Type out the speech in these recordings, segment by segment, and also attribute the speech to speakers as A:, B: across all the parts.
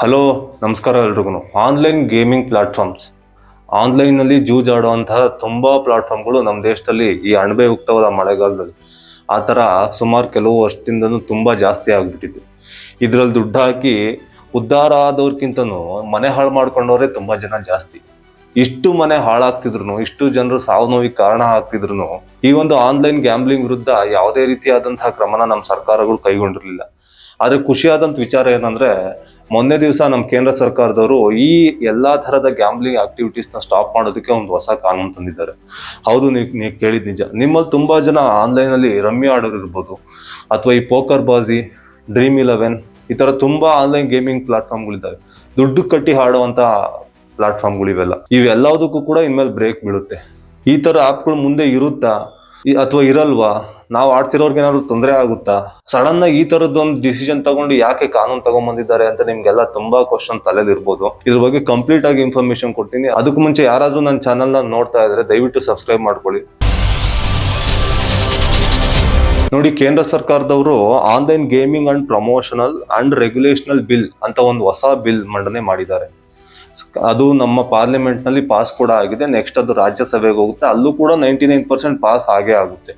A: Hello, ನಮಸ್ಕಾರ ಎಲ್ರಿಗೂ. Online gaming platforms, ಆನ್ಲೈನ್ನಲ್ಲಿ ಜೂಜಾಡುವಂತಹ ತುಂಬಾ ಪ್ಲಾಟ್ಫಾರ್ಮ್ಗಳು ನಮ್ಮ ದೇಶದಲ್ಲಿ ಈ ಅಣಬೆ ಉಕ್ತವಾದ ಮಳೆಗಾಲದಲ್ಲಿ ಆ ಥರ ಸುಮಾರು ಕೆಲವು ವರ್ಷದಿಂದನೂ ತುಂಬಾ ಜಾಸ್ತಿ ಆಗ್ಬಿಟ್ಟಿತ್ತು. ಇದರಲ್ಲಿ ದುಡ್ಡು ಹಾಕಿ ಉದ್ಧಾರ ಆದವ್ರಕ್ಕಿಂತನೂ ಮನೆ ಹಾಳು ಮಾಡ್ಕೊಂಡವ್ರೆ ತುಂಬಾ ಜನ ಜಾಸ್ತಿ. ಇಷ್ಟು ಮನೆ ಹಾಳಾಗ್ತಿದ್ರು, ಇಷ್ಟು ಜನರು ಸಾವು ನೋವಿಗೆ ಕಾರಣ ಆಗ್ತಿದ್ರು ಈ ಒಂದು ಆನ್ಲೈನ್ ಗ್ಯಾಂಬ್ಲಿಂಗ್ ವಿರುದ್ಧ ಯಾವುದೇ ರೀತಿಯಾದಂತಹ ಕ್ರಮನ ನಮ್ಮ ಸರ್ಕಾರಗಳು ಕೈಗೊಂಡಿರ್ಲಿಲ್ಲ. ಆದ್ರೆ ಖುಷಿಯಾದಂತ ವಿಚಾರ ಏನಂದ್ರೆ, ಮೊನ್ನೆ ದಿವಸ ನಮ್ಮ ಕೇಂದ್ರ ಸರ್ಕಾರದವರು ಈ ಎಲ್ಲಾ ತರದ ಗ್ಯಾಂಬ್ಲಿಂಗ್ ಆಕ್ಟಿವಿಟೀಸ್ ನ ಸ್ಟಾಪ್ ಮಾಡೋದಕ್ಕೆ ಒಂದು ಹೊಸ ಕಾನೂನು ತಂದಿದ್ದಾರೆ. ಹೌದು, ನೀವು ಕೇಳಿದ್ ನಿಜ. ನಿಮ್ಮಲ್ಲಿ ತುಂಬಾ ಜನ ಆನ್ಲೈನ್ ಅಲ್ಲಿ ರಮ್ಮಿ ಆಡೋರು ಇರ್ಬೋದು, ಅಥವಾ ಈ ಪೋಕರ್ ಬಾಜಿ, Dream11 ಈ ತರ ತುಂಬಾ ಆನ್ಲೈನ್ ಗೇಮಿಂಗ್ ಪ್ಲಾಟ್ಫಾರ್ಮ್ಗಳಿದ್ದಾವೆ. ದುಡ್ಡು ಕಟ್ಟಿ ಆಡುವಂತ ಪ್ಲಾಟ್ಫಾರ್ಮ್ಗಳು ಇವೆಲ್ಲದಕ್ಕೂ ಕೂಡ ಇನ್ಮೇಲೆ ಬ್ರೇಕ್ ಬೀಳುತ್ತೆ. ಈ ತರ ಆಪ್ಗಳು ಮುಂದೆ ಇರುತ್ತಾ ಅಥವಾ ಇರಲ್ವಾ? ನಾವು ಆಡ್ತಿರೋರ್ಗೆ ಏನಾದ್ರು ತೊಂದರೆ ಆಗುತ್ತಾ? ಸಡನ್ ಆಗಿ ಈ ತರದೊಂದು ಡಿಸಿಷನ್ ತಗೊಂಡು ಯಾಕೆ ಕಾನೂನು ತಗೊಂಡ್ಬಂದಿದ್ದಾರೆ ಅಂತ ನಿಮ್ಗೆಲ್ಲ ತುಂಬಾ ಕ್ವಶನ್ ತಲೆಯಲ್ಲಿ ಇರ್ಬೋದು. ಇದ್ರ ಬಗ್ಗೆ ಕಂಪ್ಲೀಟ್ ಆಗಿ ಇನ್ಫಾರ್ಮೇಶನ್ ಕೊಡ್ತೀನಿ. ಅದಕ್ಕೂ ಮುಂಚೆ ಯಾರಾದ್ರೂ ನನ್ನ ಚಾನಲ್ ನ ನೋಡ್ತಾ ಇದ್ರೆ ದಯವಿಟ್ಟು ಸಬ್ಸ್ಕ್ರೈಬ್ ಮಾಡ್ಕೊಳ್ಳಿ. ನೋಡಿ, ಕೇಂದ್ರ ಸರ್ಕಾರದವರು online gaming and promotional and regulational bill ಅಂತ ಒಂದು ಹೊಸ ಬಿಲ್ ಮಂಡನೆ ಮಾಡಿದ್ದಾರೆ. ಅದು ನಮ್ಮ ಪಾರ್ಲಿಮೆಂಟ್ ನಲ್ಲಿ ಪಾಸ್ ಕೂಡ ಆಗಿದೆ. ನೆಕ್ಸ್ಟ್ ಅದು ರಾಜ್ಯಸಭೆಗೆ ಹೋಗುತ್ತೆ, ಅಲ್ಲೂ ಕೂಡ 99% ಪಾಸ್ ಆಗೇ ಆಗುತ್ತೆ.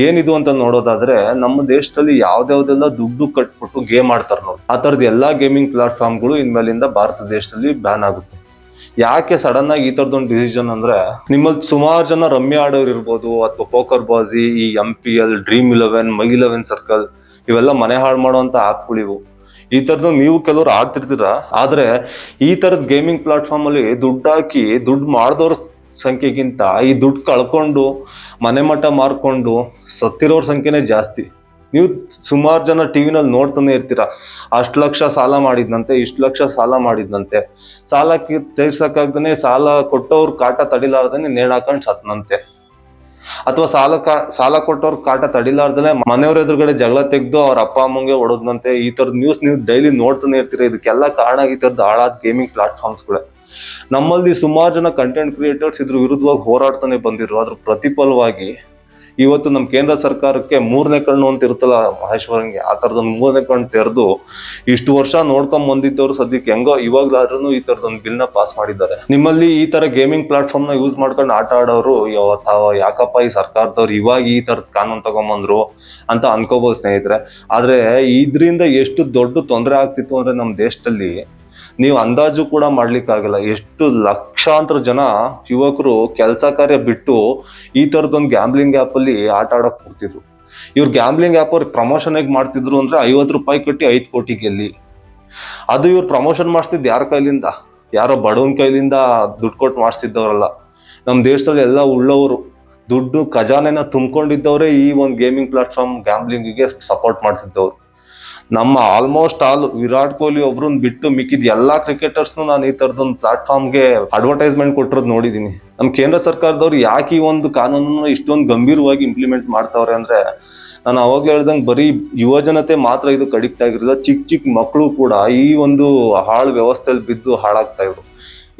A: ಏನಿದು ಅಂತ ನೋಡೋದಾದ್ರೆ, ನಮ್ಮ ದೇಶದಲ್ಲಿ ಯಾವ್ದಾವ್ದೆಲ್ಲ ದುಡ್ಡು ಕಟ್ಬಿಟ್ಟು ಗೇಮ್ ಆಡ್ತಾರೆ ನೋಡಿ, ಆ ತರದ ಎಲ್ಲಾ ಗೇಮಿಂಗ್ ಪ್ಲಾಟ್ಫಾರ್ಮ್ಗಳು ಇನ್ಮೇಲಿಂದ ಭಾರತ ದೇಶದಲ್ಲಿ ಬ್ಯಾನ್ ಆಗುತ್ತೆ. ಯಾಕೆ ಸಡನ್ ಆಗಿ ಈ ತರದೊಂದು ಡಿಸಿಷನ್ ಅಂದ್ರೆ, ನಿಮ್ಮಲ್ಲಿ ಸುಮಾರು ಜನ ರಮ್ಮಿ ಆಡೋರು ಇರ್ಬೋದು, ಅಥವಾ ಪೋಕರ್ ಬಾಜಿ, ಈ MPL, Dream11, My11 ಸರ್ಕಲ್ ಇವೆಲ್ಲ ಮನೆ ಹಾಳು ಮಾಡುವಂತ ಆಪ್ಗಳಿವು. ಈ ತರದ್ದು ನೀವು ಕೆಲವರು ಆಡ್ತಿರ್ತೀರ. ಆದ್ರೆ ಈ ತರದ ಗೇಮಿಂಗ್ ಪ್ಲಾಟ್ಫಾರ್ಮ್ ಅಲ್ಲಿ ದುಡ್ಡು ಹಾಕಿ ದುಡ್ಡು ಮಾಡಿದವ್ರ ಸಂಖ್ಯೆಗಿಂತ ಈ ದುಡ್ಡು ಕಳ್ಕೊಂಡು ಮನೆ ಮಠ ಮಾರ್ಕೊಂಡು ಸತ್ತಿರೋರ್ ಸಂಖ್ಯೆನೇ ಜಾಸ್ತಿ. ನೀವು ಸುಮಾರು ಜನ ಟಿವಿನಲ್ಲಿ ನೋಡ್ತಾನೆ ಇರ್ತೀರಾ, ಅಷ್ಟು ಲಕ್ಷ ಸಾಲ ಮಾಡಿದ್ನಂತೆ, ಇಷ್ಟು ಲಕ್ಷ ಸಾಲ ಮಾಡಿದ್ನಂತೆ, ಸಾಲಕ್ಕೆ ತೀರ್ಸಕ್ಕಾಗ್ದೇ ಸಾಲ ಕೊಟ್ಟವ್ರ ಕಾಟ ತಡಿಲಾರ್ದೇನೆ ನೇಣಾಕೊಂಡು ಸತ್ನಂತೆ, ಅಥವಾ ಸಾಲ ಕೊಟ್ಟವ್ರ ಕಾಟ ತಡಿಲಾರ್ದನೆ ಮನೆಯವ್ರ ಎದುರುಗಡೆ ಜಗಳ ತೆಗೆದು ಅವ್ರ ಅಪ್ಪ ಅಮ್ಮಂಗೆ ಹೊಡೋದ್ನಂತೆ. ಈ ತರದ ನ್ಯೂಸ್ ನೀವು ಡೈಲಿ ನೋಡ್ತಾನೆ ಇರ್ತೀರಾ. ಇದಕ್ಕೆಲ್ಲ ಕಾರಣ ಈ ತರದ ಹಾಳಾದ ಗೇಮಿಂಗ್ ಪ್ಲಾಟ್ಫಾರ್ಮ್ಸ್ಗಳೇ. ನಮ್ಮಲ್ಲಿ ಸುಮಾರು ಜನ ಕಂಟೆಂಟ್ ಕ್ರಿಯೇಟರ್ಸ್ ಇದ್ರ ವಿರುದ್ಧವಾಗಿ ಹೋರಾಡ್ತಾನೆ ಬಂದಿರು. ಅದ್ರ ಪ್ರತಿಫಲವಾಗಿ ಇವತ್ತು ನಮ್ಮ ಕೇಂದ್ರ ಸರ್ಕಾರಕ್ಕೆ 3ನೇ ಕಣ್ಣು ಅಂತ ಇರುತ್ತಲ್ಲ ಮಹೇಶ್ವರಂಗೆ, ಆ ತರದೊಂದು 3ನೇ ಕಣ್ಣು ತೆರೆದು ಇಷ್ಟು ವರ್ಷ ನೋಡ್ಕೊಂಡ್ ಬಂದಿದ್ದವ್ರು ಸದ್ಯಕ್ಕೆ ಹೆಂಗೋ ಇವಾಗ್ಲಾದ್ರೂ ಈ ತರದೊಂದು ಬಿಲ್ ನ ಪಾಸ್ ಮಾಡಿದ್ದಾರೆ. ನಿಮ್ಮಲ್ಲಿ ಈ ತರ ಗೇಮಿಂಗ್ ಪ್ಲಾಟ್ಫಾರ್ಮ್ ನ ಯೂಸ್ ಮಾಡ್ಕೊಂಡು ಆಟ ಆಡೋರು ಯಾಕಪ್ಪ ಈ ಸರ್ಕಾರದವ್ರು ಇವಾಗ ಈ ತರದ ಕಾನೂನು ತಗೊಂಬಂದ್ರು ಅಂತ ಅನ್ಕೋಬಹುದು ಸ್ನೇಹಿತರೆ. ಆದ್ರೆ ಇದ್ರಿಂದ ಎಷ್ಟು ದೊಡ್ಡ ತೊಂದರೆ ಆಗ್ತಿತ್ತು ಅಂದ್ರೆ ನಮ್ಮ ದೇಶದಲ್ಲಿ ನೀವು ಅಂದಾಜು ಕೂಡ ಮಾಡ್ಲಿಕ್ಕಾಗಲ್ಲ. ಎಷ್ಟು ಲಕ್ಷಾಂತರ ಜನ ಯುವಕರು ಕೆಲಸ ಕಾರ್ಯ ಬಿಟ್ಟು ಈ ತರದೊಂದು ಗ್ಯಾಂಬ್ಲಿಂಗ್ ಆಪ್ ಅಲ್ಲಿ ಆಟ ಆಡಕ್ ಹೋಗ್ತಿದ್ರು. ಇವ್ರು ಗ್ಯಾಂಬ್ಲಿಂಗ್ ಆಪ್ ಅವ್ರಿಗೆ ಪ್ರಮೋಷನ್ ಹೇಗೆ ಮಾಡ್ತಿದ್ರು ಅಂದ್ರೆ, 50 ರೂಪಾಯಿ ಕಟ್ಟಿ 5 ಕೋಟಿ ಗೆಲ್ಲಿ. ಅದು ಇವ್ರು ಪ್ರಮೋಷನ್ ಮಾಡಿಸ್ತಿದ್ ಯಾರ ಕೈಲಿಂದ? ಯಾರೋ ಬಡವನ್ ಕೈಲಿಂದ ದುಡ್ಡು ಕೊಟ್ಟು ಮಾಡಿಸ್ತಿದ್ದವ್ರಲ್ಲ. ನಮ್ಮ ದೇಶದಲ್ಲಿ ಎಲ್ಲ ಉಳ್ಳವರು, ದುಡ್ಡು ಖಜಾನೆನ ತುಂಬಿಕೊಂಡಿದ್ದವ್ರೆ ಈ ಒಂದು ಗೇಮಿಂಗ್ ಪ್ಲಾಟ್ಫಾರ್ಮ್ ಗ್ಯಾಂಬ್ಲಿಂಗಿಗೆ ಸಪೋರ್ಟ್ ಮಾಡ್ತಿದ್ದವ್ರು. ನಮ್ಮ ಆಲ್ಮೋಸ್ಟ್ ಆಲ್ ವಿರಾಟ್ ಕೊಹ್ಲಿ ಒಬ್ರನ್ನ ಬಿಟ್ಟು ಮಿಕ್ಕಿದ ಎಲ್ಲಾ ಕ್ರಿಕೆಟರ್ಸ್ನು ನಾನು ಈ ತರದೊಂದು ಪ್ಲಾಟ್ಫಾರ್ಮ್ಗೆ ಅಡ್ವರ್ಟೈಸ್ಮೆಂಟ್ ಕೊಟ್ಟಿರೋದು ನೋಡಿದೀನಿ. ನಮ್ಮ ಕೇಂದ್ರ ಸರ್ಕಾರದವ್ರು ಯಾಕೆ ಈ ಒಂದು ಕಾನೂನನ್ನು ಇಷ್ಟೊಂದು ಗಂಭೀರವಾಗಿ ಇಂಪ್ಲಿಮೆಂಟ್ ಮಾಡ್ತಾವ್ರೆ ಅಂದ್ರೆ, ನಾನು ಅವಾಗ್ಲೇ ಹೇಳ್ದಂಗೆ ಬರೀ ಯುವ ಜನತೆ ಮಾತ್ರ ಇದಕ್ಕೆ ಅಡಿಕ್ಟ್ ಆಗಿರಲಿಲ್ಲ, ಚಿಕ್ಕ ಚಿಕ್ಕ ಮಕ್ಕಳು ಕೂಡ ಈ ಒಂದು ಹಾಳು ವ್ಯವಸ್ಥೆಯಲ್ಲಿ ಬಿದ್ದು ಹಾಳಾಗ್ತಾ ಇದ್ರು.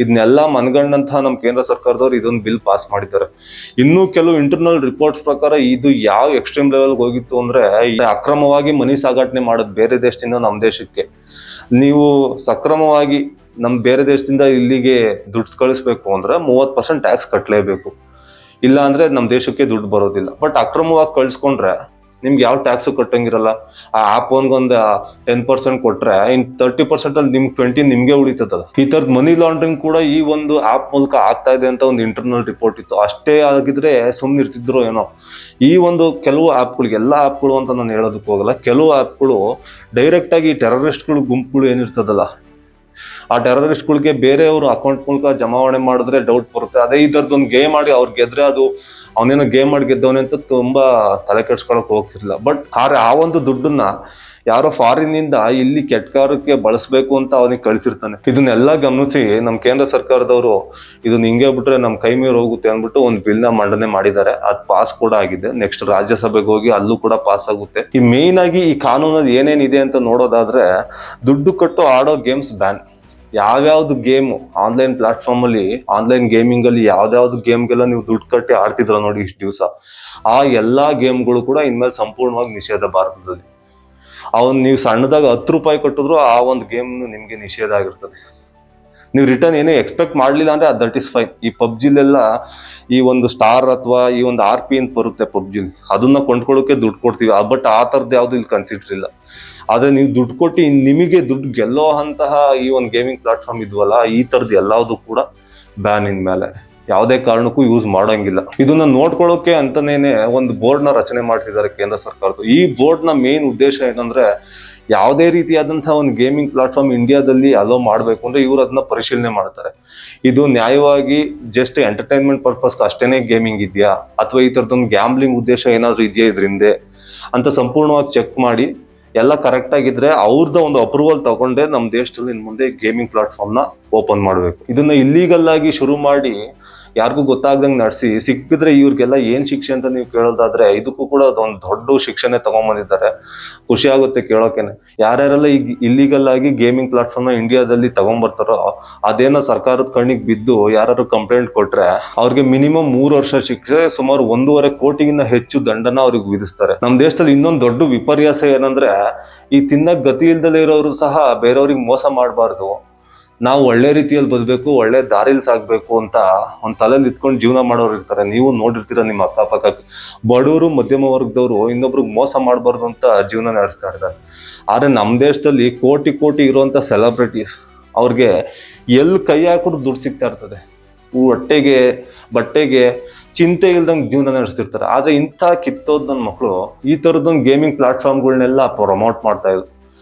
A: ಇದನ್ನೆಲ್ಲ ಮನಗಂಡಂತಹ ನಮ್ಮ ಕೇಂದ್ರ ಸರ್ಕಾರದವ್ರು ಇದೊಂದು ಬಿಲ್ ಪಾಸ್ ಮಾಡಿದ್ದಾರೆ. ಇನ್ನೂ ಕೆಲವು ಇಂಟರ್ನಲ್ ರಿಪೋರ್ಟ್ಸ್ ಪ್ರಕಾರ ಇದು ಯಾವ ಎಕ್ಸ್ಟ್ರೀಮ್ ಲೆವೆಲ್ ಹೋಗಿತ್ತು ಅಂದ್ರೆ, ಅಕ್ರಮವಾಗಿ ಮನಿ ಸಾಗಾಟನೆ ಮಾಡೋದು ಬೇರೆ ದೇಶದಿಂದ ನಮ್ಮ ದೇಶಕ್ಕೆ. ನೀವು ಸಕ್ರಮವಾಗಿ ಬೇರೆ ದೇಶದಿಂದ ಇಲ್ಲಿಗೆ ದುಡ್ಡು ಕಳಿಸ್ಬೇಕು ಅಂದ್ರೆ 30% ಟ್ಯಾಕ್ಸ್ ಕಟ್ಟಲೇಬೇಕು, ಇಲ್ಲ ಅಂದ್ರೆ ನಮ್ಮ ದೇಶಕ್ಕೆ ದುಡ್ಡು ಬರೋದಿಲ್ಲ. ಬಟ್ ಅಕ್ರಮವಾಗಿ ಕಳ್ಸ್ಕೊಂಡ್ರೆ ನಿಮ್ಗೆ ಯಾವ ಟ್ಯಾಕ್ಸ್ ಕಟ್ಟಂಗಿರಲ್ಲ. ಆ ಆಪ್ ಒಂದೊಂದು 10% ಕೊಟ್ರೆ ಇನ್ 30% ಅಲ್ಲಿ 20 ನಿಮ್ಗೆ ಉಳಿತದಲ್ಲ. ಈ ತರದ್ ಮನಿ ಲಾಂಡ್ರಿಂಗ್ ಕೂಡ ಈ ಒಂದು ಆಪ್ ಮೂಲಕ ಆಗ್ತಾ ಇದೆ ಅಂತ ಒಂದು ಇಂಟರ್ನಲ್ ರಿಪೋರ್ಟ್ ಇತ್ತು. ಅಷ್ಟೇ ಆಗಿದ್ರೆ ಸುಮ್ನೆ ಇರ್ತಿದ್ರು ಏನೋ. ಈ ಒಂದು ಕೆಲವು ಆಪ್ಗಳಿಗೆ, ಎಲ್ಲಾ ಆಪ್ಗಳು ಅಂತ ನಾನು ಹೇಳೋದಕ್ಕೆ ಹೋಗಲ್ಲ, ಕೆಲವು ಆಪ್ಗಳು ಡೈರೆಕ್ಟ್ ಆಗಿ ಟೆರರಿಸ್ಟ್ಗಳು ಗುಂಪುಗಳು ಏನಿರ್ತದಲ್ಲ, ಆ ಟೆರರಿಸ್ಟ್ಗಳಿಗೆ ಬೇರೆಯವರು ಅಕೌಂಟ್ ಮೂಲಕ ಜಮಾವಣೆ ಮಾಡಿದ್ರೆ ಡೌಟ್ ಬರುತ್ತೆ. ಅದೇ ಈ ತರದೊಂದು ಗೇಮ್ ಮಾಡಿ ಅವ್ರು ಗೆದ್ರೆ ಅದು ಅವನೇನೋ ಗೇಮ್ ಮಾಡಿ ಗೆದ್ದವನೇ ಅಂತ ತುಂಬಾ ತಲೆ ಕೆಡ್ಸ್ಕೊಳಕ್ ಹೋಗ್ತಿರ್ಲಿಲ್ಲ. ಬಟ್ ಆ ಒಂದು ದುಡ್ಡನ್ನ ಯಾರೋ ಫಾರಿನ್ ಇಂದ ಇಲ್ಲಿ ಕೆಟ್ಟ ಕಾರ್ಯಕ್ಕೆ ಬಳಸಬೇಕು ಅಂತ ಅವನಿಗೆ ಕಳ್ಸಿರ್ತಾನೆ. ಇದನ್ನೆಲ್ಲ ಗಮನಿಸಿ ನಮ್ಮ ಕೇಂದ್ರ ಸರ್ಕಾರದವರು ಇದನ್ನ ಹಿಂಗೆ ಬಿಟ್ರೆ ನಮ್ ಕೈ ಮೀರಿ ಹೋಗುತ್ತೆ ಅಂದ್ಬಿಟ್ಟು ಒಂದು ಬಿಲ್ ನ ಮಂಡನೆ ಮಾಡಿದ್ದಾರೆ. ಅದು ಪಾಸ್ ಕೂಡ ಆಗಿದೆ. ನೆಕ್ಸ್ಟ್ ರಾಜ್ಯಸಭೆಗೆ ಹೋಗಿ ಅಲ್ಲೂ ಕೂಡ ಪಾಸ್ ಆಗುತ್ತೆ. ಈ ಮೇನ್ ಆಗಿ ಈ ಕಾನೂನಲ್ಲಿ ಏನೇನಿದೆ ಅಂತ ನೋಡೋದಾದ್ರೆ, ದುಡ್ಡು ಕೊಟ್ಟು ಆಡೋ ಗೇಮ್ಸ್ ಬ್ಯಾನ್. ಯಾವ್ಯಾವ್ದು ಗೇಮ್ ಆನ್ಲೈನ್ ಪ್ಲಾಟ್ಫಾರ್ಮ್ ಅಲ್ಲಿ, ಆನ್ಲೈನ್ ಗೇಮಿಂಗ್ ಅಲ್ಲಿ ಯಾವ್ದಾವ್ದು ಗೇಮ್ಗೆಲ್ಲ ನೀವು ದುಡ್ಡು ಕಟ್ಟಿ ಆಡ್ತಿದ್ರ ನೋಡಿ ಇಷ್ಟು ದಿವಸ, ಆ ಎಲ್ಲಾ ಗೇಮ್ಗಳು ಕೂಡ ಇನ್ಮೇಲೆ ಸಂಪೂರ್ಣವಾಗಿ ನಿಷೇಧ ಭಾರತದಲ್ಲಿ. ನೀವು ಸಣ್ಣದಾಗ 10 ರೂಪಾಯಿ ಕೊಟ್ಟಿದ್ರು ಆ ಒಂದು ಗೇಮ್ ನಿಮ್ಗೆ ನಿಷೇಧ ಆಗಿರ್ತದೆ. ನೀವು ರಿಟರ್ನ್ ಏನೇ ಎಕ್ಸ್ಪೆಕ್ಟ್ ಮಾಡ್ಲಿಲ್ಲ ಅಂದ್ರೆ ದಟ್ ಇಸ್ ಫೈನ್. ಈ ಪಬ್ಜಿಲೆಲ್ಲ ಈ ಒಂದು ಸ್ಟಾರ್ ಅಥವಾ ಈ ಒಂದು RP ಅಂತ ಬರುತ್ತೆ ಪಬ್ಜಿಲಿ, ಅದನ್ನ ಕೊಂಡ್ಕೊಳ್ಳೋಕೆ ದುಡ್ಡು ಕೊಡ್ತೀವಿ. ಬಟ್ ಆ ತರದ್ದು ಯಾವ್ದು ಇಲ್ಲಿ ಕನ್ಸಿಡರ್ ಇಲ್ಲ. ಆದ್ರೆ ನೀವು ದುಡ್ಡು ಕೊಟ್ಟು ನಿಮಗೆ ದುಡ್ಡು ಗೆಲ್ಲೋ ಅಂತಹ ಈ ಒಂದು ಗೇಮಿಂಗ್ ಪ್ಲಾಟ್ಫಾರ್ಮ್ ಇದ್ವಲ್ಲ, ಈ ತರದ್ದು ಎಲ್ಲಾವುದು ಕೂಡ ಬ್ಯಾನ್ ಇನ್ ಮೇಲೆ ಯಾವುದೇ ಕಾರಣಕ್ಕೂ ಯೂಸ್ ಮಾಡೋಂಗಿಲ್ಲ. ಇದನ್ನ ನೋಡ್ಕೊಳ್ಳೋಕೆ ಅಂತಾನೇನೆ ಒಂದು ಬೋರ್ಡ್ ನ ರಚನೆ ಮಾಡ್ತಿದ್ದಾರೆ ಕೇಂದ್ರ ಸರ್ಕಾರದ್ದು. ಈ ಬೋರ್ಡ್ ನ ಮೇನ್ ಉದ್ದೇಶ ಏನಂದ್ರೆ, ಯಾವುದೇ ರೀತಿಯಾದಂತಹ ಒಂದು ಗೇಮಿಂಗ್ ಪ್ಲಾಟ್ಫಾರ್ಮ್ ಇಂಡಿಯಾದಲ್ಲಿ ಅಲೋ ಮಾಡ್ಬೇಕು ಅಂದ್ರೆ ಇವ್ರು ಅದನ್ನ ಪರಿಶೀಲನೆ ಮಾಡ್ತಾರೆ. ಇದು ನ್ಯಾಯವಾಗಿ ಜಸ್ಟ್ ಎಂಟರ್ಟೈನ್ಮೆಂಟ್ ಪರ್ಪಸ್ ಅಷ್ಟೇನೆ ಗೇಮಿಂಗ್ ಇದೆಯಾ, ಅಥವಾ ಈ ತರದೊಂದು ಗ್ಯಾಂಬ್ಲಿಂಗ್ ಉದ್ದೇಶ ಏನಾದ್ರು ಇದೆಯಾ ಇದ್ರಿಂದೆ ಅಂತ ಸಂಪೂರ್ಣವಾಗಿ ಚೆಕ್ ಮಾಡಿ ಎಲ್ಲ ಕರೆಕ್ಟ್ ಆಗಿದ್ರೆ ಅವ್ರದ್ದು ಒಂದು ಅಪ್ರೂವಲ್ ತಗೊಂಡೆ ನಮ್ಮ ದೇಶದಲ್ಲಿ ಇನ್ ಮುಂದೆ ಗೇಮಿಂಗ್ ಪ್ಲಾಟ್ಫಾರ್ಮ್ ನ ಓಪನ್ ಮಾಡ್ಬೇಕು. ಇದನ್ನ ಇಲ್ಲೀಗಲ್ ಆಗಿ ಶುರು ಮಾಡಿ ಯಾರಿಗೂ ಗೊತ್ತಾಗ್ದಂಗೆ ನಡೆಸಿ ಸಿಕ್ಕಿದ್ರೆ ಇವ್ರಿಗೆಲ್ಲ ಏನ್ ಶಿಕ್ಷೆ ಅಂತ ನೀವು ಕೇಳೋದಾದ್ರೆ, ಇದಕ್ಕೂ ಕೂಡ ಅದೊಂದು ದೊಡ್ಡ ಶಿಕ್ಷೆನೆ ತಗೊಂಡ್ಬಂದಿದ್ದಾರೆ. ಖುಷಿ ಆಗುತ್ತೆ ಕೇಳೋಕೆನೆ. ಯಾರ್ಯಾರೆಲ್ಲ ಈಗ ಇಲ್ಲಿಗಲ್ ಆಗಿ ಗೇಮಿಂಗ್ ಪ್ಲಾಟ್ಫಾರ್ಮ್ ನ ಇಂಡಿಯಾದಲ್ಲಿ ತಗೊಂಡ್ಬರ್ತಾರೋ, ಅದೇನೋ ಸರ್ಕಾರದ ಕಣ್ಣಿಗೆ ಬಿದ್ದು ಯಾರು ಕಂಪ್ಲೇಂಟ್ ಕೊಟ್ರೆ ಅವ್ರಿಗೆ ಮಿನಿಮಮ್ 3 ವರ್ಷ ಶಿಕ್ಷೆ, ಸುಮಾರು 1.5 ಕೋಟಿಗಿಂತ ಹೆಚ್ಚು ದಂಡನ ಅವ್ರಿಗೆ ವಿಧಿಸ್ತಾರೆ. ನಮ್ಮ ದೇಶದಲ್ಲಿ ಇನ್ನೊಂದು ದೊಡ್ಡ ವಿಪರ್ಯಾಸ ಏನಂದ್ರೆ, ಈ ತಿನ್ನಕ್ ಗತಿ ಇಲ್ದಲೇ ಇರೋರು ಸಹ ಬೇರೆಯವ್ರಿಗೆ ಮೋಸ ಮಾಡಬಾರ್ದು, ನಾವು ಒಳ್ಳೆ ರೀತಿಯಲ್ಲಿ ಬದುಕಬೇಕು, ಒಳ್ಳೆ ದಾರಿಲಿ ಸಾಗ್ಬೇಕು ಅಂತ ಒಂದ್ ತಲೆಯಲ್ಲಿ ಇತ್ಕೊಂಡು ಜೀವನ ಮಾಡೋರು ಇರ್ತಾರೆ. ನೀವು ನೋಡಿರ್ತೀರ ನಿಮ್ಮ ಅಕ್ಕಪಕ್ಕ ಬಡವರು ಮಧ್ಯಮ ವರ್ಗದವರು ಇನ್ನೊಬ್ರಿಗೆ ಮೋಸ ಮಾಡಬಾರ್ದು ಅಂತ ಜೀವನ ನಡೆಸ್ತಾ ಇರ್ತಾರೆ. ಆದ್ರೆ ನಮ್ಮ ದೇಶದಲ್ಲಿ ಕೋಟಿ ಕೋಟಿ ಇರುವಂತ ಸೆಲೆಬ್ರಿಟೀಸ್ ಅವ್ರಿಗೆ ಎಲ್ಲಿ ಕೈ ಹಾಕಿದ್ರು ದುಡ್ಡು ಸಿಗ್ತಾ ಇರ್ತದೆ. ಹೊಟ್ಟೆಗೆ ಬಟ್ಟೆಗೆ ಚಿಂತೆ ಇಲ್ದಂಗೆ ಜೀವನ ನಡೆಸ್ತಿರ್ತಾರೆ. ಆದ್ರೆ ಇಂಥ ಕಿತ್ತೋದ್ ನನ್ನ ಮಕ್ಕಳು ಈ ತರದೊಂದು ಗೇಮಿಂಗ್ ಪ್ಲಾಟ್ಫಾರ್ಮ್ಗಳನ್ನೆಲ್ಲ ಪ್ರಮೋಟ್ ಮಾಡ್ತಾ ಇದ್ರು.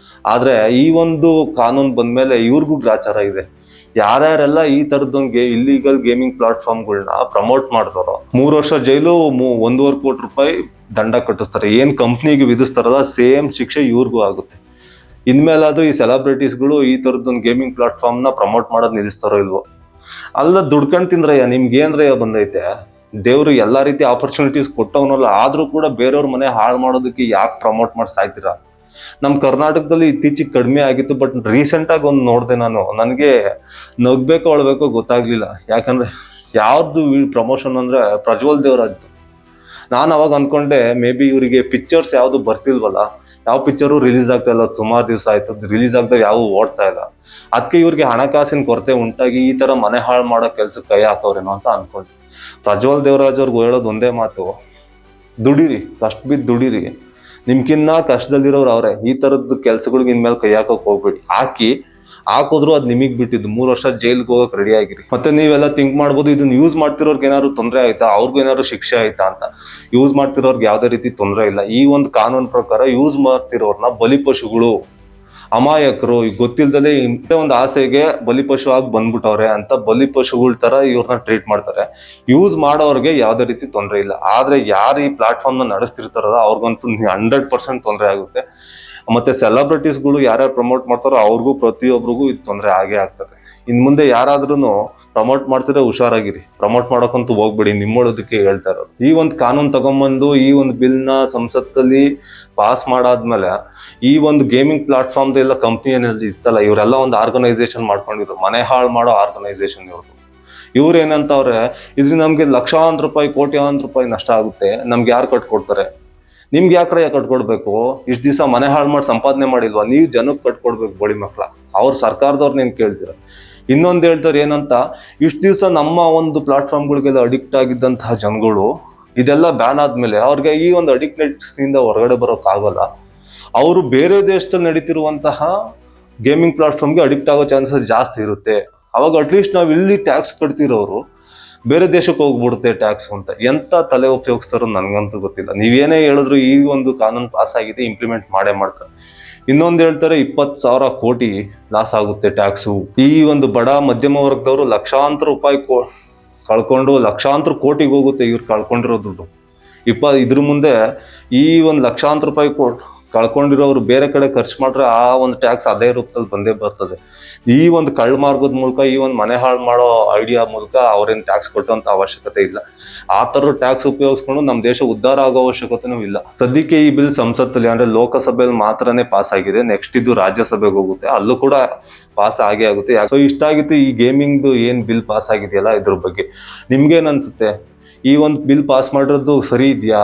A: ಆದ್ರೆ ಈ ಒಂದು ಕಾನೂನು ಬಂದ್ಮೇಲೆ ಇವ್ರಿಗೂ ಗ್ರಾಚಾರ ಇದೆ. ಯಾರ್ಯಾರೆಲ್ಲ ಈ ತರದೊಂದು ಇಲ್ಲಿಗಲ್ ಗೇಮಿಂಗ್ ಪ್ಲಾಟ್ಫಾರ್ಮ್ಗಳನ್ನ ಪ್ರಮೋಟ್ ಮಾಡ್ತಾರೋ 3 ವರ್ಷ ಜೈಲು, 1.5 ಕೋಟಿ ರೂಪಾಯಿ ದಂಡ ಕಟ್ಟಿಸ್ತಾರೆ. ಏನ್ ಕಂಪ್ನಿಗೆ ವಿಧಿಸ್ತಾರಲ್ಲ ಸೇಮ್ ಶಿಕ್ಷೆ ಇವ್ರಿಗೂ ಆಗುತ್ತೆ. ಇನ್ಮೇಲಾದ್ರೂ ಈ ಸೆಲೆಬ್ರಿಟೀಸ್ಗಳು ಈ ತರದೊಂದು ಗೇಮಿಂಗ್ ಪ್ಲಾಟ್ಫಾರ್ಮ್ ನ ಪ್ರಮೋಟ್ ಮಾಡೋದ್ ನಿಲ್ಲಿಸ್ತಾರೋ ಇಲ್ವೋ. ಅಲ್ಲ ದುಡ್ಕೊಂಡ್ ತಿಂದ್ರಯ್ಯ, ನಿಮ್ಗೆ ಏನ್ರಯ್ಯ ಬಂದೈತೆ? ದೇವ್ರು ಎಲ್ಲಾ ರೀತಿ ಆಪರ್ಚುನಿಟೀಸ್ ಕೊಟ್ಟವನಲ್ಲ, ಆದ್ರೂ ಕೂಡ ಬೇರೆಯವ್ರ ಮನೆ ಹಾಳು ಮಾಡೋದಕ್ಕೆ ಯಾಕೆ ಪ್ರಮೋಟ್ ಮಾಡಿ ಸಾಯ್ತೀರಾ? ನಮ್ ಕರ್ನಾಟಕದಲ್ಲಿ ಇತ್ತೀಚೆಗೆ ಕಡಿಮೆ ಆಗಿತ್ತು, ಬಟ್ ರೀಸೆಂಟ್ ಆಗಿ ಒಂದು ನೋಡ್ದೆ ನಾನು, ನನ್ಗೆ ನಗ್ಬೇಕೋ ಅಳ್ಬೇಕೋ ಗೊತ್ತಾಗ್ಲಿಲ್ಲ. ಯಾಕಂದ್ರೆ ಯಾವ್ದು ಪ್ರಮೋಷನ್ ಅಂದ್ರೆ ಪ್ರಜ್ವಲ್ ದೇವರಾಜ್ದು. ನಾನು ಅವಾಗ ಅನ್ಕೊಂಡೆ ಮೇ ಬಿ ಇವರಿಗೆ ಪಿಕ್ಚರ್ಸ್ ಯಾವ್ದು ಬರ್ತಿಲ್ವಲ್ಲ, ಯಾವ ಪಿಕ್ಚರು ರಿಲೀಸ್ ಆಗ್ತಾ ಇಲ್ಲ, ಸುಮಾರು ದಿವಸ ಆಯ್ತು ರಿಲೀಸ್ ಆಗ್ದಾಗ ಯಾವ ಓಡ್ತಾ ಇಲ್ಲ. ಅದಕ್ಕೆ ಇವ್ರಿಗೆ ಹಣಕಾಸಿನ ಕೊರತೆ ಉಂಟಾಗಿ ಈ ತರ ಮನೆ ಹಾಳು ಮಾಡೋ ಕೆಲ್ಸಕ್ಕೆ ಕೈ ಹಾಕವ್ರೇನೋ ಅಂತ ಅನ್ಕೊಂಡೆ. ಪ್ರಜ್ವಲ್ ದೇವರಾಜ್ ಅವ್ರಿಗೆ ಹೇಳೋದು ಒಂದೇ ಮಾತು, ದುಡೀರಿ, ಕಷ್ಟ ಬಿದ್ದು ದುಡೀರಿ, ನಿಮ್ಕಿನ್ನ ಕಷ್ಟದಲ್ಲಿರೋರು ಅವ್ರೆ. ಈ ತರದ್ದು ಕೆಲ್ಸಗಳಿಗೆ ಇನ್ಮೇಲೆ ಕೈ ಹಾಕಕ್ ಹೋಗ್ಬೇಡಿ. ಹಾಕಿದ್ರು ಅದ್ ನಿಮಗ್ ಬಿಟ್ಟಿದ್ದು. 3 ವರ್ಷ ಜೈಲ್ಗೆ ಹೋಗಕ್ ರೆಡಿ ಆಗಿರಿ. ಮತ್ತೆ ನೀವೆಲ್ಲ ಥಿಂಕ್ ಮಾಡ್ಬೋದು, ಇದನ್ನ ಯೂಸ್ ಮಾಡ್ತಿರೋರ್ಗೆ ಏನಾದ್ರು ತೊಂದರೆ ಆಯ್ತಾ, ಅವ್ರಿಗೂ ಏನಾದ್ರು ಶಿಕ್ಷೆ ಆಯ್ತಾ ಅಂತ. ಯೂಸ್ ಮಾಡ್ತಿರೋರ್ಗೆ ಯಾವ್ದೇ ರೀತಿ ತೊಂದರೆ ಇಲ್ಲ. ಈ ಒಂದು ಕಾನೂನು ಪ್ರಕಾರ ಯೂಸ್ ಮಾಡ್ತಿರೋರ್ನ ಬಲಿಪಶುಗಳು, ಅಮಾಯಕರು, ಈಗ ಗೊತ್ತಿಲ್ದಲೆ ಇಂಥ ಒಂದು ಆಸೆಗೆ ಬಲಿಪಶು ಆಗಿ ಬಂದ್ಬಿಟ್ಟವ್ರೆ ಅಂತ ಬಲಿಪಶುಗಳ ತರ ಇವ್ರನ್ನ ಟ್ರೀಟ್ ಮಾಡ್ತಾರೆ. ಯೂಸ್ ಮಾಡೋರ್ಗೆ ಯಾವ್ದೇ ರೀತಿ ತೊಂದರೆ ಇಲ್ಲ. ಆದ್ರೆ ಯಾರು ಈ ಪ್ಲಾಟ್ಫಾರ್ಮ್ ನ ನಡೆಸ್ತಿರ್ತಾರಲ್ಲ ಅವ್ರಿಗಂತೂ 100% ತೊಂದರೆ ಆಗುತ್ತೆ. ಮತ್ತೆ ಸೆಲೆಬ್ರಿಟೀಸ್ಗಳು ಯಾರ್ಯಾರು ಪ್ರಮೋಟ್ ಮಾಡ್ತಾರೋ ಅವ್ರಿಗೂ ಪ್ರತಿಯೊಬ್ಬರಿಗೂ ಇದು ತೊಂದರೆ ಆಗೇ ಆಗ್ತದೆ. ಇನ್ ಮುಂದೆ ಯಾರಾದ್ರೂ ಪ್ರಮೋಟ್ ಮಾಡ್ತಿದ್ರೆ ಹುಷಾರಾಗಿರಿ, ಪ್ರಮೋಟ್ ಮಾಡೋಕಂತೂ ಹೋಗ್ಬೇಡಿ, ನಿಮ್ಮೊಳದಕ್ಕೆ ಹೇಳ್ತಾ ಇರೋದು. ಈ ಒಂದು ಕಾನೂನು ತಗೊಂಡ್ಬಂದು ಈ ಒಂದು ಬಿಲ್ ನ ಸಂಸತ್ತಲ್ಲಿ ಪಾಸ್ ಮಾಡಾದ್ಮೇಲೆ ಈ ಒಂದು ಗೇಮಿಂಗ್ ಪ್ಲಾಟ್ಫಾರ್ಮ್ ಎಲ್ಲ ಕಂಪ್ನಿ ಏನಲ್ಲಿ ಇತ್ತಲ್ಲ, ಇವರೆಲ್ಲ ಒಂದು ಆರ್ಗನೈಸೇಷನ್ ಮಾಡ್ಕೊಂಡಿದ್ರು, ಮನೆ ಹಾಳು ಮಾಡೋ ಆರ್ಗನೈಸೇಷನ್ ಇವ್ರದ್ದು. ಇವ್ರು ಏನಂತವ್ರೆ, ಇದ್ರಿಂದ ನಮ್ಗೆ ಲಕ್ಷಾಂತರ ರೂಪಾಯಿ, ಕೋಟ್ಯಾಂತರ ರೂಪಾಯಿ ನಷ್ಟ ಆಗುತ್ತೆ, ನಮ್ಗೆ ಯಾರು ಕಟ್ಕೊಡ್ತಾರೆ? ನಿಮ್ಗೆ ಯಾಕ್ರೆ ಕಟ್ಕೊಡ್ಬೇಕು? ಇಷ್ಟು ದಿವಸ ಮನೆ ಹಾಳು ಮಾಡಿ ಸಂಪಾದನೆ ಮಾಡಿಲ್ವಾ? ನೀವು ಜನಕ್ಕೆ ಕಟ್ಕೊಡ್ಬೇಕು ಬೋಳಿ ಮಕ್ಳ. ಅವ್ರ ಸರ್ಕಾರದವ್ರನ್ನೇನ್ ಕೇಳ್ತೀರ? ಇನ್ನೊಂದು ಹೇಳ್ತಾರೆ ಏನಂತ, ಇಷ್ಟು ದಿವಸ ನಮ್ಮ ಒಂದು ಪ್ಲಾಟ್ಫಾರ್ಮ್ಗಳಿಗೆಲ್ಲ ಅಡಿಕ್ಟ್ ಆಗಿದ್ದಂತಹ ಜನಗಳು ಇದೆಲ್ಲ ಬ್ಯಾನ್ ಆದ್ಮೇಲೆ ಅವ್ರಿಗೆ ಈ ಒಂದು ಅಡಿಕ್ಟ್ನೆಸ್ ಇಂದ ಹೊರಗಡೆ ಬರೋಕ್ ಆಗಲ್ಲ. ಅವರು ಬೇರೆ ದೇಶದಲ್ಲಿ ನಡೀತಿರುವಂತಹ ಗೇಮಿಂಗ್ ಪ್ಲಾಟ್ಫಾರ್ಮ್ಗೆ ಅಡಿಕ್ಟ್ ಆಗೋ ಚಾನ್ಸಸ್ ಜಾಸ್ತಿ ಇರುತ್ತೆ. ಅವಾಗ ಅಟ್ಲೀಸ್ಟ್ ನಾವು ಇಲ್ಲಿ ಟ್ಯಾಕ್ಸ್ ಕಟ್ತಿರೋರು ಬೇರೆ ದೇಶಕ್ಕೆ ಹೋಗ್ಬಿಡುತ್ತೆ ಟ್ಯಾಕ್ಸ್ ಅಂತ. ಎಂತ ತಲೆ ಉಪಯೋಗಿಸ್ತಾರೋ ನನ್ಗಂತೂ ಗೊತ್ತಿಲ್ಲ. ನೀವೇನೇ ಹೇಳಿದ್ರು ಈ ಒಂದು ಕಾನೂನು ಪಾಸ್ ಆಗಿದೆ, ಇಂಪ್ಲಿಮೆಂಟ್ ಮಾಡೇ ಮಾಡ್ತಾರೆ. ಇನ್ನೊಂದು ಹೇಳ್ತಾರೆ 20,000 ಕೋಟಿ ಲಾಸ್ ಆಗುತ್ತೆ ಟ್ಯಾಕ್ಸು. ಈ ಒಂದು ಬಡ ಮಧ್ಯಮ ವರ್ಗದವರು ಲಕ್ಷಾಂತರ ರೂಪಾಯಿ ಕಳ್ಕೊಂಡು ಲಕ್ಷಾಂತರ ಕೋಟಿಗೆ ಹೋಗುತ್ತೆ ಇವ್ರು ಕಳ್ಕೊಂಡಿರೋ ದುಡ್ಡು. ಇದ್ರ ಮುಂದೆ ಈ ಒಂದು ಲಕ್ಷಾಂತರ ರೂಪಾಯಿ ಕಳ್ಕೊಂಡಿರೋರು ಬೇರೆ ಕಡೆ ಖರ್ಚು ಮಾಡ್ರೆ ಆ ಒಂದು ಟ್ಯಾಕ್ಸ್ ಅದೇ ರೂಪದಲ್ಲಿ ಬಂದೇ ಬರ್ತದೆ. ಈ ಒಂದು ಕಳ್ಳ ಮಾರ್ಗದ ಮೂಲಕ, ಈ ಒಂದು ಮನೆ ಹಾಳು ಮಾಡೋ ಐಡಿಯಾ ಮೂಲಕ ಅವ್ರೇನ್ ಟ್ಯಾಕ್ಸ್ ಕೊಟ್ಟಂತ ಅವಶ್ಯಕತೆ ಇಲ್ಲ. ಆ ತರ ಟ್ಯಾಕ್ಸ್ ಉಪಯೋಗಿಸ್ಕೊಂಡು ನಮ್ ದೇಶ ಉದ್ಧಾರ ಆಗೋ ಅವಶ್ಯಕತೆನೂ ಇಲ್ಲ. ಸದ್ಯಕ್ಕೆ ಈ ಬಿಲ್ ಸಂಸತ್ತಲ್ಲಿ ಅಂದ್ರೆ ಲೋಕಸಭೆಯಲ್ಲಿ ಮಾತ್ರನೇ ಪಾಸ್ ಆಗಿದೆ. ನೆಕ್ಸ್ಟ್ ಇದು ರಾಜ್ಯಸಭೆಗೆ ಹೋಗುತ್ತೆ, ಅಲ್ಲೂ ಕೂಡ ಪಾಸ್ ಆಗೇ ಆಗುತ್ತೆ. ಸೊ ಇಷ್ಟ ಆಗಿತ್ತು ಈ ಗೇಮಿಂಗ್ದು ಏನ್ ಬಿಲ್ ಪಾಸ್ ಆಗಿದೆಯಲ್ಲ, ಇದ್ರ ಬಗ್ಗೆ ನಿಮ್ಗೇನ್ ಅನ್ಸುತ್ತೆ? ಈ ಒಂದು ಬಿಲ್ ಪಾಸ್ ಮಾಡಿರೋದು ಸರಿ ಇದೆಯಾ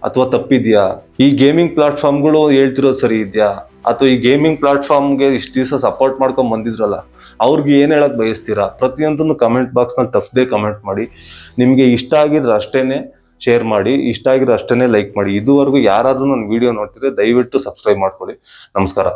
A: ಅಥವಾ ತಪ್ಪಿದ್ಯಾ? ಈ ಗೇಮಿಂಗ್ ಪ್ಲಾಟ್ಫಾರ್ಮ್ಗಳು ಹೇಳ್ತಿರೋದು ಸರಿ ಇದೆಯಾ? ಅಥವಾ ಈ ಗೇಮಿಂಗ್ ಪ್ಲಾಟ್ಫಾರ್ಮ್ಗೆ ಇಷ್ಟು ದಿವಸ ಸಪೋರ್ಟ್ ಮಾಡ್ಕೊಂಡ್ ಬಂದಿದ್ರಲ್ಲ, ಅವ್ರಿಗೆ ಏನ್ ಹೇಳಕ್ ಬಯಸ್ತೀರಾ? ಪ್ರತಿಯೊಂದನ್ನು ಕಮೆಂಟ್ ಬಾಕ್ಸ್ ನಲ್ಲಿ ತಪ್ಪದೆ ಕಮೆಂಟ್ ಮಾಡಿ. ನಿಮ್ಗೆ ಇಷ್ಟ ಆಗಿದ್ರೆ ಅಷ್ಟೇನೆ ಶೇರ್ ಮಾಡಿ, ಇಷ್ಟ ಆಗಿದ್ರೆ ಅಷ್ಟೇನೆ ಲೈಕ್ ಮಾಡಿ. ಇದುವರೆಗೂ ಯಾರಾದ್ರೂ ನನ್ನ ವಿಡಿಯೋ ನೋಡ್ತಿದ್ರೆ ದಯವಿಟ್ಟು ಸಬ್ಸ್ಕ್ರೈಬ್ ಮಾಡ್ಕೊಳ್ಳಿ. ನಮಸ್ಕಾರ.